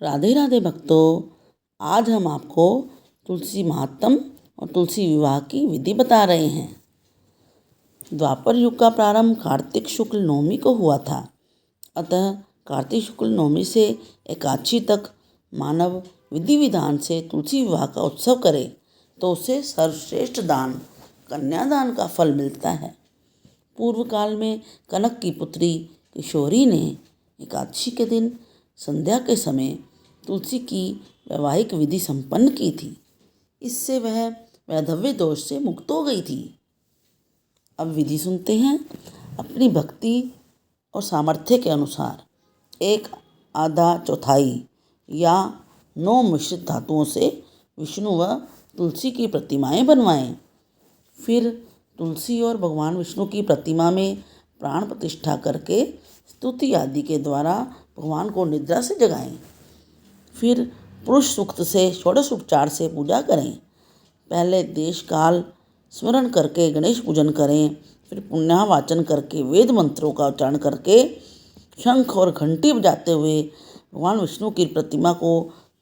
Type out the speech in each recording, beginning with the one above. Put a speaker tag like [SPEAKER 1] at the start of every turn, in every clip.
[SPEAKER 1] राधे राधे भक्तों, आज हम आपको तुलसी महात्म और तुलसी विवाह की विधि बता रहे हैं। द्वापर युग का प्रारंभ कार्तिक शुक्ल नवमी को हुआ था। अतः कार्तिक शुक्ल नवमी से एकादशी तक मानव विधि विधान से तुलसी विवाह का उत्सव करे तो उसे सर्वश्रेष्ठ दान कन्यादान का फल मिलता है। पूर्व काल में कनक की पुत्री किशोरी ने एकादशी के दिन संध्या के समय तुलसी की वैवाहिक विधि संपन्न की थी। इससे वह वैधव्य दोष से मुक्त हो गई थी। अब विधि सुनते हैं। अपनी भक्ति और सामर्थ्य के अनुसार 1/4 या 9 मिश्रित धातुओं से विष्णु व तुलसी की प्रतिमाएं बनवाएं। फिर तुलसी और भगवान विष्णु की प्रतिमा में प्राण प्रतिष्ठा करके स्तुति आदि के द्वारा भगवान को निद्रा से जगाएं। फिर पुरुष सूक्त से षोडश उपचार से पूजा करें। पहले देश काल स्मरण करके गणेश पूजन करें। फिर पुण्याहवाचन करके वेद मंत्रों का उच्चारण करके शंख और घंटी बजाते हुए भगवान विष्णु की प्रतिमा को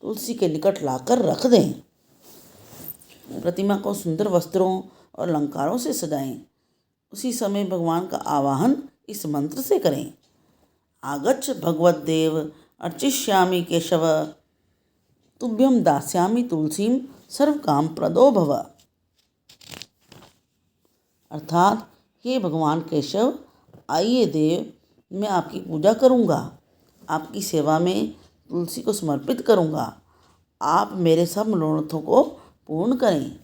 [SPEAKER 1] तुलसी के निकट लाकर रख दें। प्रतिमा को सुंदर वस्त्रों और अलंकारों से सजाएं। उसी समय भगवान का आवाहन इस मंत्र से करें। आगच्छ भगवद्देव अर्चिष्यामि केशव, तुभ्यं दास्यामि तुलसीं सर्व काम प्रदो भव। अर्थात, हे भगवान केशव, आइए देव, मैं आपकी पूजा करूँगा, आपकी सेवा में तुलसी को समर्पित करूँगा। आप मेरे सब मनोरथों को पूर्ण करें।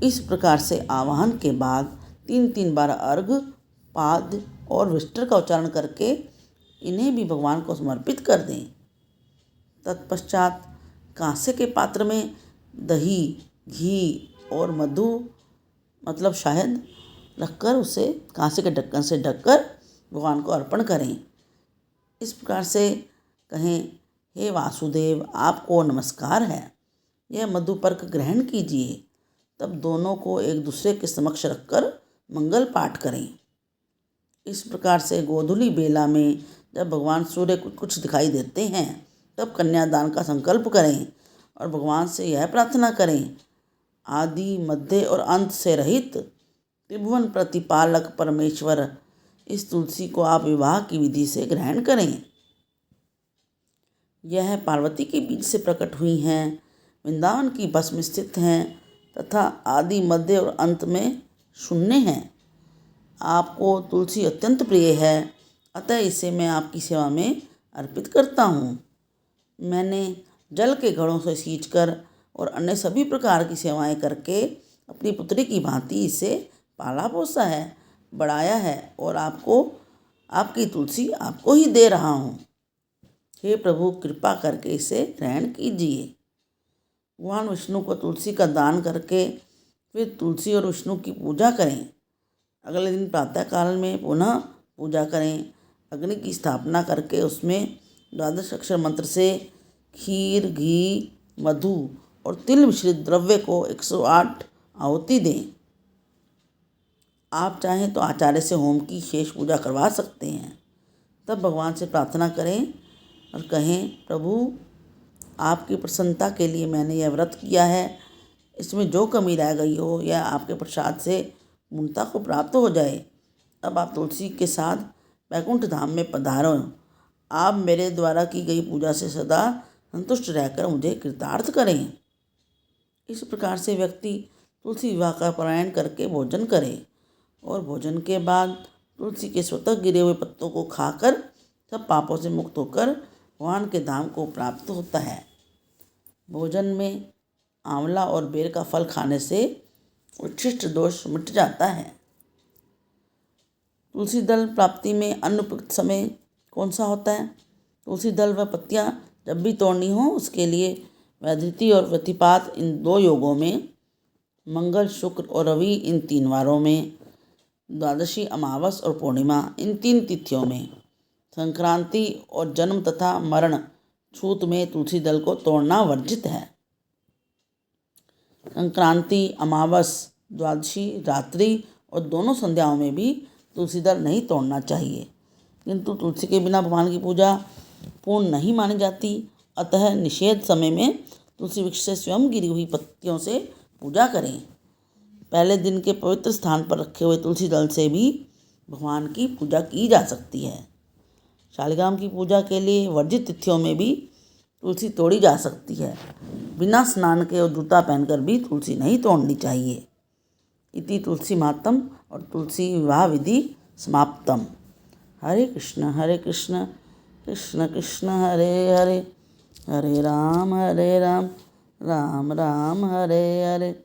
[SPEAKER 1] इस प्रकार से आवाहन के बाद 3 बार अर्घ्य, पाद्य और विष्टर का उच्चारण करके इन्हें भी भगवान को समर्पित कर दें। तत्पश्चात कांसे के पात्र में दही, घी और मधु मतलब शहद रखकर उसे कांसे के ढक्कन से ढककर भगवान को अर्पण करें। इस प्रकार से कहें, हे वासुदेव, आपको नमस्कार है, यह मधुपर्क ग्रहण कीजिए। तब दोनों को एक दूसरे के समक्ष रखकर मंगल पाठ करें। इस प्रकार से गोधूली बेला में जब भगवान सूर्य कुछ दिखाई देते हैं तब कन्यादान का संकल्प करें और भगवान से यह प्रार्थना करें, आदि मध्य और अंत से रहित त्रिभुवन प्रतिपालक परमेश्वर, इस तुलसी को आप विवाह की विधि से ग्रहण करें। यह पार्वती के बीज से प्रकट हुई हैं, वृंदावन की भस्म स्थित हैं तथा आदि मध्य और अंत में शून्य हैं। आपको तुलसी अत्यंत प्रिय है, अतः इसे मैं आपकी सेवा में अर्पित करता हूँ। मैंने जल के घड़ों से सींचकर और अन्य सभी प्रकार की सेवाएं करके अपनी पुत्री की भांति इसे पाला पोसा है, बढ़ाया है और आपकी तुलसी आपको ही दे रहा हूँ। हे प्रभु, कृपा करके इसे ग्रहण कीजिए। भगवान विष्णु को तुलसी का दान करके फिर तुलसी और विष्णु की पूजा करें। अगले दिन प्रातःकाल में पुनः पूजा करें। अग्नि की स्थापना करके उसमें 12 अक्षर मंत्र से खीर, घी, मधु और तिल मिश्रित द्रव्य को 108 आहुति दें। आप चाहें तो आचार्य से होम की शेष पूजा करवा सकते हैं। तब भगवान से प्रार्थना करें और कहें, प्रभु, आपकी प्रसन्नता के लिए मैंने यह व्रत किया है। इसमें जो कमी रह गई हो यह आपके प्रसाद से पूर्णता को प्राप्त हो जाए। अब आप तुलसी के साथ वैकुंठ धाम में पधारो। आप मेरे द्वारा की गई पूजा से सदा संतुष्ट रहकर मुझे कृतार्थ करें। इस प्रकार से व्यक्ति तुलसी विवाह का पारायण करके भोजन करे और भोजन के बाद तुलसी के स्वतः गिरे हुए पत्तों को खाकर सब पापों से मुक्त होकर भगवान के धाम को प्राप्त होता है। भोजन में आंवला और बेर का फल खाने से उच्छिष्ट दोष मिट जाता है। तुलसी दल प्राप्ति में अनुपयुक्त समय कौन सा होता है? तुलसी दल व पत्तियां जब भी तोड़नी हो उसके लिए वैधृति और व्यतिपात इन 2 योगों में, मंगल, शुक्र और रवि इन 3 वारों में, द्वादशी, अमावस और पूर्णिमा इन 3 तिथियों में, संक्रांति और जन्म तथा मरण छूत में तुलसी दल को तोड़ना वर्जित है। संक्रांति, अमावस, द्वादशी, रात्रि और दोनों संध्याओं में भी तुलसी दल नहीं तोड़ना चाहिए। किंतु तुलसी के बिना भगवान की पूजा पूर्ण नहीं मानी जाती, अतः निषेध समय में तुलसी वृक्ष से स्वयं गिरी हुई पत्तियों से पूजा करें। पहले दिन के पवित्र स्थान पर रखे हुए तुलसी दल से भी भगवान की पूजा की जा सकती है। शालिग्राम की पूजा के लिए वर्जित तिथियों में भी तुलसी तोड़ी जा सकती है। बिना स्नान के और जूता पहनकर भी तुलसी नहीं तोड़नी चाहिए। इति तुलसी मातम और तुलसी विवाह विधि समाप्तम। हरे कृष्ण कृष्ण कृष्ण हरे हरे, हरे राम राम राम हरे हरे।